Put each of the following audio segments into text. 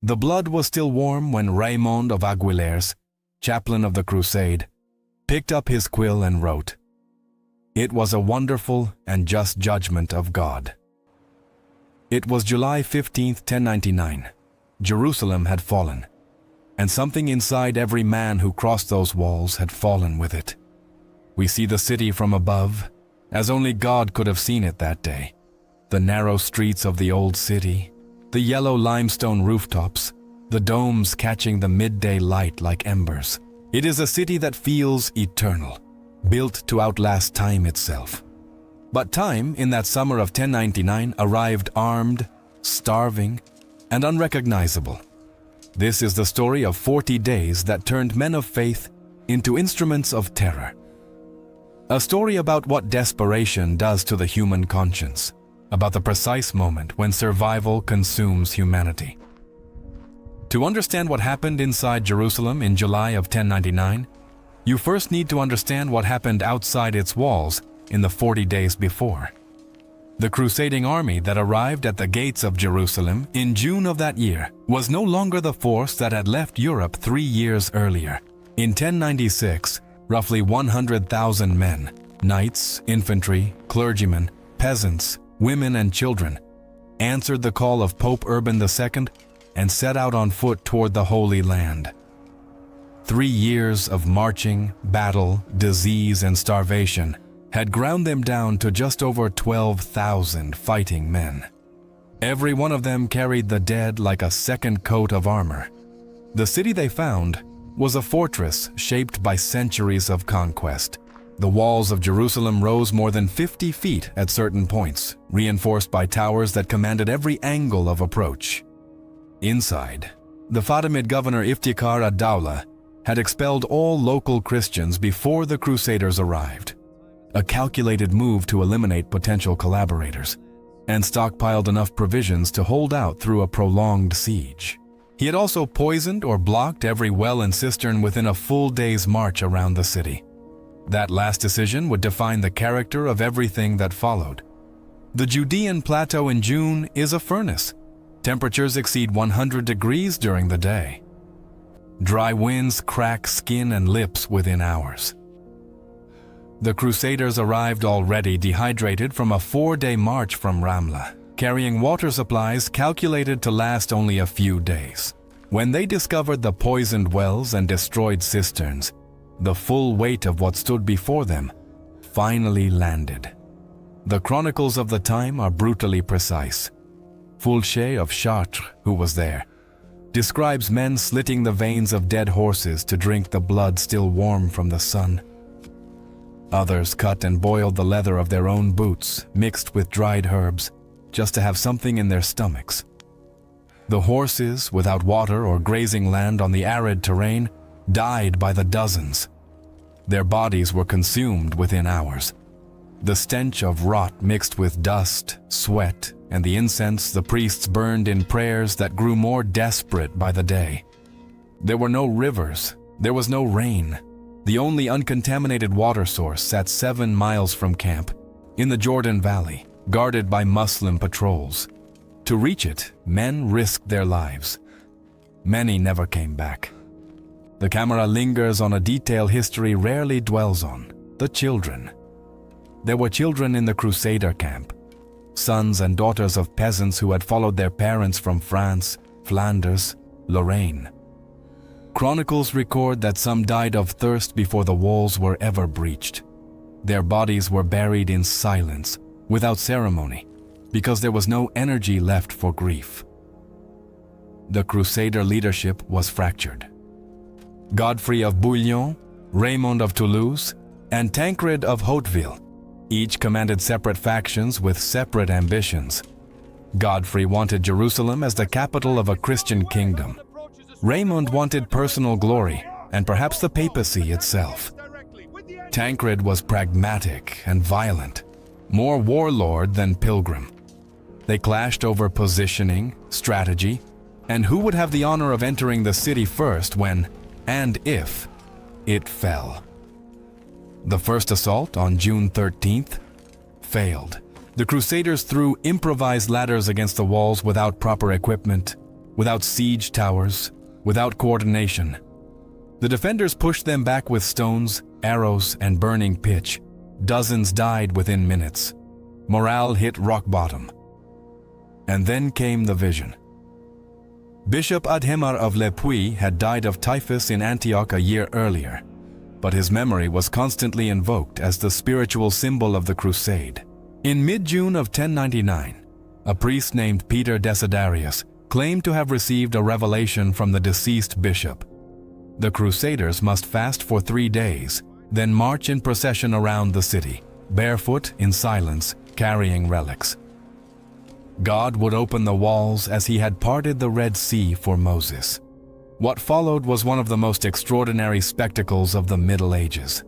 The blood was still warm when Raymond of Aguilers, chaplain of the Crusade, picked up his quill and wrote, "It was a wonderful and just judgment of God." It was July 15th, 1099. Jerusalem had fallen, and something inside every man who crossed those walls had fallen with it. We see the city from above, as only God could have seen it that day. The narrow streets of the old city, the yellow limestone rooftops, the domes catching the midday light like embers. It is a city that feels eternal, built to outlast time itself. But time, in that summer of 1099, arrived armed, starving, and unrecognizable. This is the story of 40 days that turned men of faith into instruments of terror. A story about what desperation does to the human conscience, about the precise moment when survival consumes humanity. To understand what happened inside Jerusalem in July of 1099, you first need to understand what happened outside its walls in the 40 days before. The crusading army that arrived at the gates of Jerusalem in June of that year was no longer the force that had left Europe 3 years earlier. In 1096, roughly 100,000 men, knights, infantry, clergymen, peasants, women and children, answered the call of Pope Urban II and set out on foot toward the Holy Land. 3 years of marching, battle, disease, and starvation had ground them down to just over 12,000 fighting men. Every one of them carried the dead like a second coat of armor. The city they found was a fortress shaped by centuries of conquest. The walls of Jerusalem rose more than 50 feet at certain points, reinforced by towers that commanded every angle of approach. Inside, the Fatimid governor Iftikhar ad-Dawla had expelled all local Christians before the Crusaders arrived, a calculated move to eliminate potential collaborators, and stockpiled enough provisions to hold out through a prolonged siege. He had also poisoned or blocked every well and cistern within a full day's march around the city. That last decision would define the character of everything that followed. The Judean plateau in June is a furnace. Temperatures exceed 100 degrees during the day. Dry winds crack skin and lips within hours. The Crusaders arrived already dehydrated from a 4-day march from Ramla, carrying water supplies calculated to last only a few days. When they discovered the poisoned wells and destroyed cisterns, the full weight of what stood before them finally landed. The chronicles of the time are brutally precise. Fulcher of Chartres, who was there, describes men slitting the veins of dead horses to drink the blood still warm from the sun. Others cut and boiled the leather of their own boots, mixed with dried herbs, just to have something in their stomachs. The horses, without water or grazing land on the arid terrain, died by the dozens. Their bodies were consumed within hours. The stench of rot mixed with dust, sweat, and the incense the priests burned in prayers that grew more desperate by the day. There were no rivers, there was no rain. The only uncontaminated water source sat 7 miles from camp, in the Jordan Valley, guarded by Muslim patrols. To reach it, men risked their lives. Many never came back. The camera lingers on a detail history rarely dwells on: the children. There were children in the Crusader camp, sons and daughters of peasants who had followed their parents from France, Flanders, Lorraine. Chronicles record that some died of thirst before the walls were ever breached. Their bodies were buried in silence, without ceremony, because there was no energy left for grief. The Crusader leadership was fractured. Godfrey of Bouillon, Raymond of Toulouse, and Tancred of Hauteville each commanded separate factions with separate ambitions. Godfrey wanted Jerusalem as the capital of a Christian kingdom. Raymond wanted personal glory and perhaps the papacy itself. Tancred was pragmatic and violent, more warlord than pilgrim. They clashed over positioning, strategy, and who would have the honor of entering the city first when, and if, it fell. The first assault on June 13th failed. The Crusaders threw improvised ladders against the walls without proper equipment, without siege towers, without coordination. The defenders pushed them back with stones, arrows, and burning pitch. Dozens died within minutes. Morale hit rock bottom. And then came the vision. Bishop Adhemar of Le Puy had died of typhus in Antioch a year earlier, but his memory was constantly invoked as the spiritual symbol of the Crusade. In mid-June of 1099, a priest named Peter Desiderius claimed to have received a revelation from the deceased bishop. The Crusaders must fast for 3 days, then march in procession around the city, barefoot in silence, carrying relics. God would open the walls as he had parted the Red Sea for Moses. What followed was one of the most extraordinary spectacles of the Middle Ages.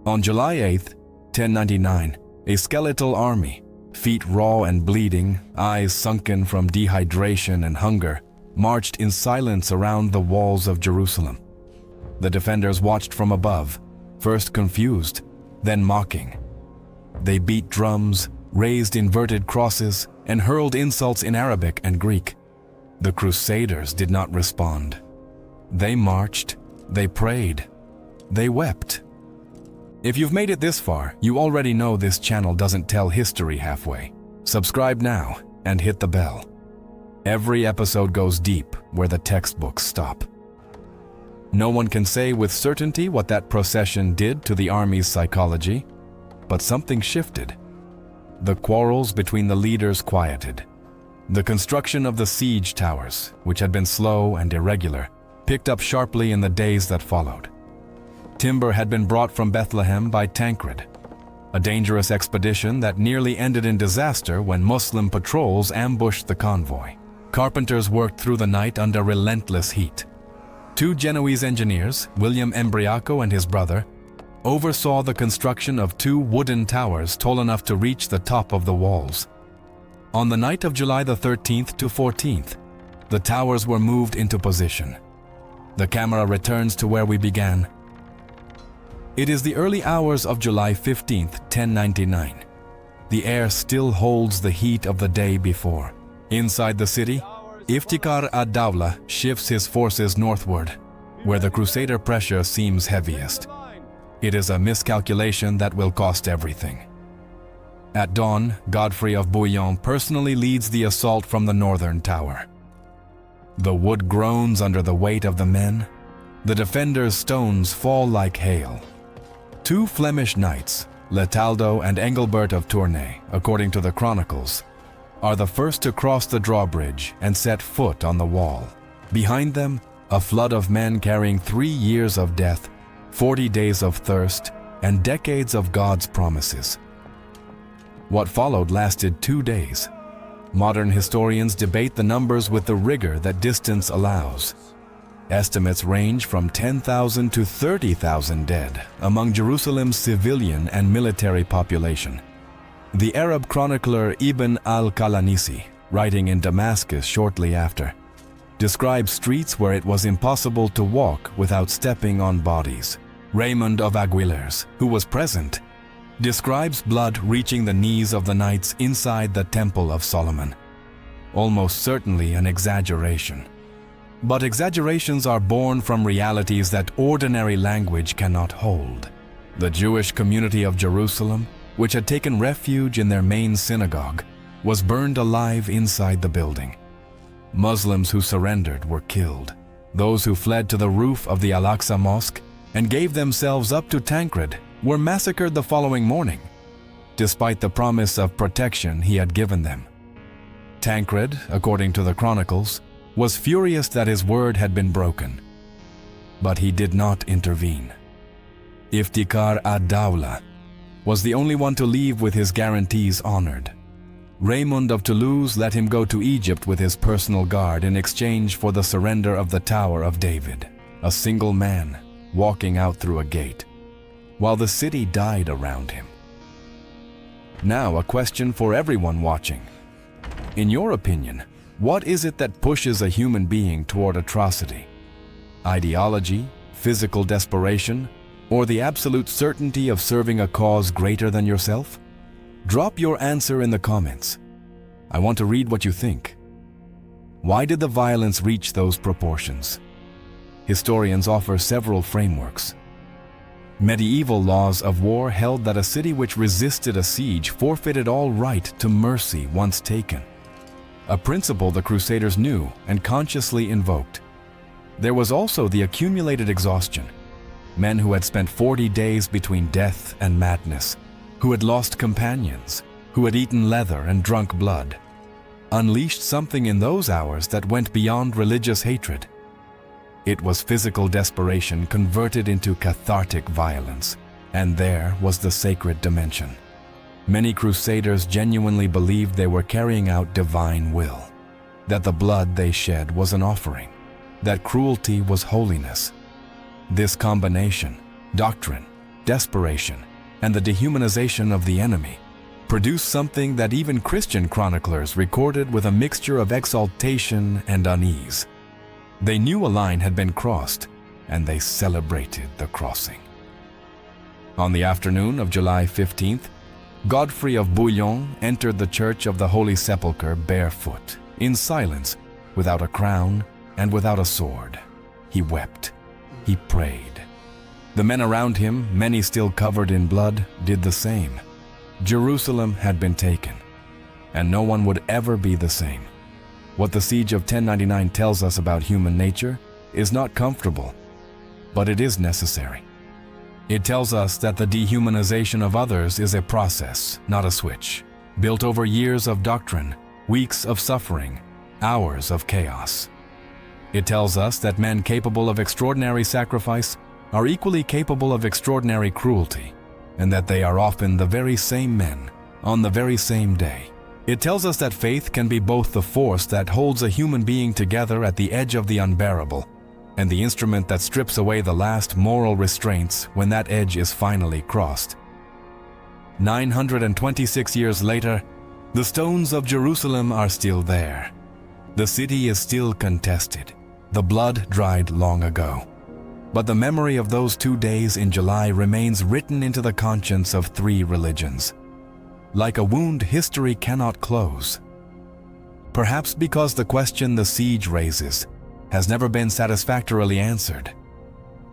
On July 8, 1099, a skeletal army, feet raw and bleeding, eyes sunken from dehydration and hunger, marched in silence around the walls of Jerusalem. The defenders watched from above, first confused, then mocking. They beat drums, raised inverted crosses, and hurled insults in Arabic and Greek. The Crusaders did not respond. They marched, they prayed, they wept. If you've made it this far, you already know this channel doesn't tell history halfway. Subscribe now and hit the bell. Every episode goes deep where the textbooks stop. No one can say with certainty what that procession did to the army's psychology, but something shifted. The quarrels between the leaders quieted. The construction of the siege towers, which had been slow and irregular, picked up sharply in the days that followed. Timber had been brought from Bethlehem by Tancred, a dangerous expedition that nearly ended in disaster when Muslim patrols ambushed the convoy. Carpenters worked through the night under relentless heat. 2 Genoese engineers, William Embriaco and his brother, oversaw the construction of 2 wooden towers tall enough to reach the top of the walls. On the night of July the 13th to 14th, the towers were moved into position. The camera returns to where we began. It is the early hours of July 15th, 1099. The air still holds the heat of the day before. Inside the city, Iftikhar ad-Dawla shifts his forces northward, where the Crusader pressure seems heaviest. It is a miscalculation that will cost everything. At dawn, Godfrey of Bouillon personally leads the assault from the northern tower. The wood groans under the weight of the men. The defenders' stones fall like hail. 2 Flemish knights, Letaldo and Engelbert of Tournai, according to the chronicles, are the first to cross the drawbridge and set foot on the wall. Behind them, a flood of men carrying 3 years of death, 40 days of thirst, and decades of God's promises. What followed lasted 2 days. Modern historians debate the numbers with the rigor that distance allows. Estimates range from 10,000 to 30,000 dead among Jerusalem's civilian and military population. The Arab chronicler Ibn al-Qalanisi, writing in Damascus shortly after, describes streets where it was impossible to walk without stepping on bodies. Raymond of Aguilers, who was present, describes blood reaching the knees of the knights inside the Temple of Solomon. Almost certainly an exaggeration. But exaggerations are born from realities that ordinary language cannot hold. The Jewish community of Jerusalem, which had taken refuge in their main synagogue, was burned alive inside the building. Muslims who surrendered were killed. Those who fled to the roof of the Al-Aqsa Mosque and gave themselves up to Tancred were massacred the following morning, despite the promise of protection he had given them. Tancred, according to the chronicles, was furious that his word had been broken, but he did not intervene. Iftikhar ad-Dawla was the only one to leave with his guarantees honored. Raymond of Toulouse let him go to Egypt with his personal guard in exchange for the surrender of the Tower of David, a single man walking out through a gate, while the city died around him. Now a question for everyone watching. In your opinion, what is it that pushes a human being toward atrocity? Ideology, physical desperation, or the absolute certainty of serving a cause greater than yourself? Drop your answer in the comments. I want to read what you think. Why did the violence reach those proportions? Historians offer several frameworks. Medieval laws of war held that a city which resisted a siege forfeited all right to mercy once taken, a principle the Crusaders knew and consciously invoked. There was also the accumulated exhaustion. Men who had spent 40 days between death and madness, who had lost companions, who had eaten leather and drunk blood, unleashed something in those hours that went beyond religious hatred. It was physical desperation converted into cathartic violence, and there was the sacred dimension. Many Crusaders genuinely believed they were carrying out divine will, that the blood they shed was an offering, that cruelty was holiness. This combination, doctrine, desperation, and the dehumanization of the enemy, produced something that even Christian chroniclers recorded with a mixture of exaltation and unease. They knew a line had been crossed, and they celebrated the crossing. On the afternoon of July 15th, Godfrey of Bouillon entered the Church of the Holy Sepulchre barefoot, in silence, without a crown and without a sword. He wept. He prayed. The men around him, many still covered in blood, did the same. Jerusalem had been taken, and no one would ever be the same. What the siege of 1099 tells us about human nature is not comfortable, but it is necessary. It tells us that the dehumanization of others is a process, not a switch, built over years of doctrine, weeks of suffering, hours of chaos. It tells us that men capable of extraordinary sacrifice are equally capable of extraordinary cruelty, and that they are often the very same men on the very same day. It tells us that faith can be both the force that holds a human being together at the edge of the unbearable, and the instrument that strips away the last moral restraints when that edge is finally crossed. 926 years later, the stones of Jerusalem are still there. The city is still contested. The blood dried long ago. But the memory of those 2 days in July remains written into the conscience of 3 religions. Like a wound history cannot close. Perhaps because the question the siege raises has never been satisfactorily answered.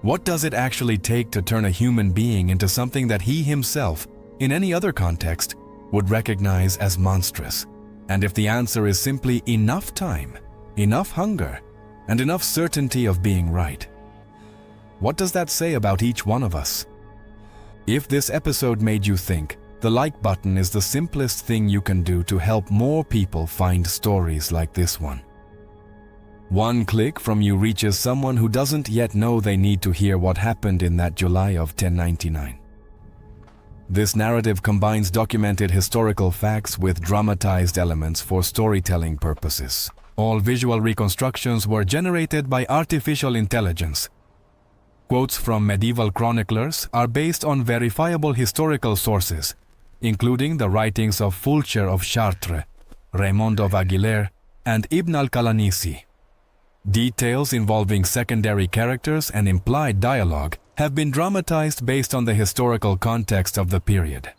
What does it actually take to turn a human being into something that he himself, in any other context, would recognize as monstrous? And if the answer is simply enough time, enough hunger, and enough certainty of being right, what does that say about each one of us? If this episode made you think, the like button is the simplest thing you can do to help more people find stories like this one. One click from you reaches someone who doesn't yet know they need to hear what happened in that July of 1099. This narrative combines documented historical facts with dramatized elements for storytelling purposes. All visual reconstructions were generated by artificial intelligence. Quotes from medieval chroniclers are based on verifiable historical sources, including the writings of Fulcher of Chartres, Raymond of Aguilers, and Ibn al-Qalanisi. Details involving secondary characters and implied dialogue have been dramatized based on the historical context of the period.